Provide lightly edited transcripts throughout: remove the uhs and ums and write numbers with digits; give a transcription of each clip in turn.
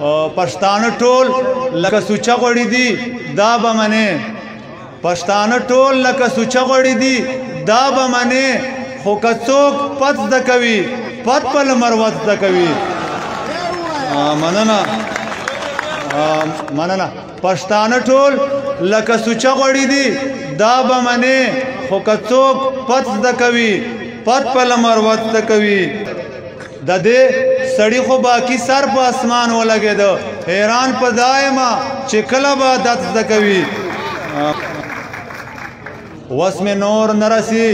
پښتانه ټول لکه سوچه غوړي دي دا به منې پښتانه ټول لکه سوچه غوړي دي دا به منې خو که څوک پت زده کوي پت په مروت زده کوي مننه پښتانه ټول لکه سوچه غوړي دي دا به منې خو که څوک پت زده کوي پت په مروت زده کوي د دې سړی خو باقي سر په اسمان ولګېده حیران په دایمه چې کله به عادت زده کوي وس مې نور نه رسي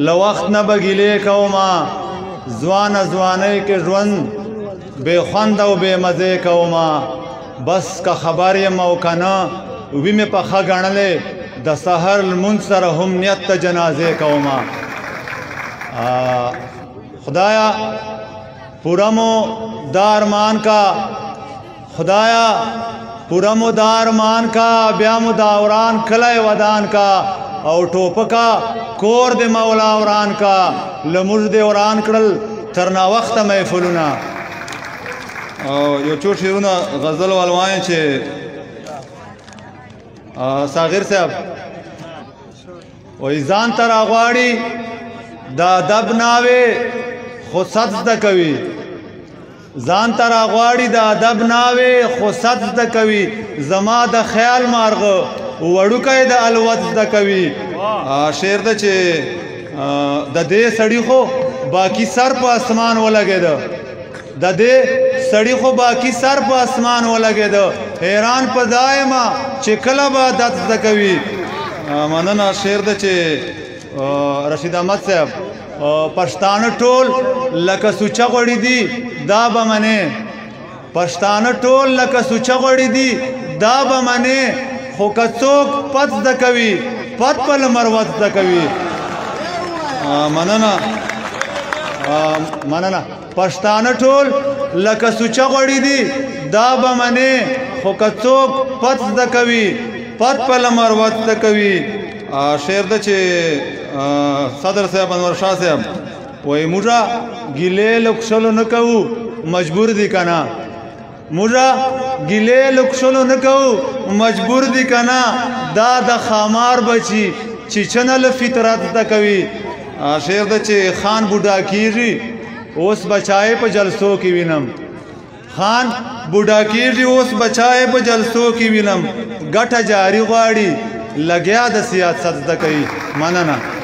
له وخت نه به ګیلې کومه ځوانه ځوانۍ کې ژوند بې خوند او بې مزې کومه بس که خبر یم او که نه وي مې پخه ګڼلې د سحر لمونځ سره هم نیت ته جنازې کومه خدایا پورا مو دا ارمان کا خدایا پورا مو دا ارمان کا بیا مو دا اوران کلی ودان کا او ټوپکا کور د مولا وران کا لموږ د وران کړل تر ناوخته محفلونه او یو څو شعرونه غزل والوایم چې صاغر صاحب وایي ځان ته راغواړي د ادب ناوې خو صد زده کوي ځان ته راغواړي د ادب ناوې خو صد زده کوي زما د خیال مارغه وړوکی د الوت زده کوي شعر ده چې د دې سړي خو باقي سر په اسمان ولګېده د دې سړي خو باقي سر په اسمان ولګېده حیران په دایمه چې کله به عادت زده کوي مننه شعر ده چې رشید احمد صاحب پښتانه ټول لکه سوچه غوړي دي دا به منې پښتانه ټول لکه سوچه غوړي دي دا به منې خو که څوک پت زده کوي پت په مروت زده کوي مننه پښتانه ټول لکه سوچه غوړي دي دا به منې خو که څوک پت زده کوي پت په مروت زده کوي شعر ده چې صدر صاحب انور شاه صاحب وایي موږه ګیلې له کښلو نه کوو مجبور دي که نه موږه ګیلې له کښلو نه کوو مجبور دي که نه دا د خامار بچي چې چنه له فطرت زده کوي شعر ده چې خان بوډا کېږي اوس بچای په جلسو کې وینم خان بوډا کېږي اوس بچای په جلسو کې وینم ګټه جاري غواړي لګیا د سیاست زده کوي مننه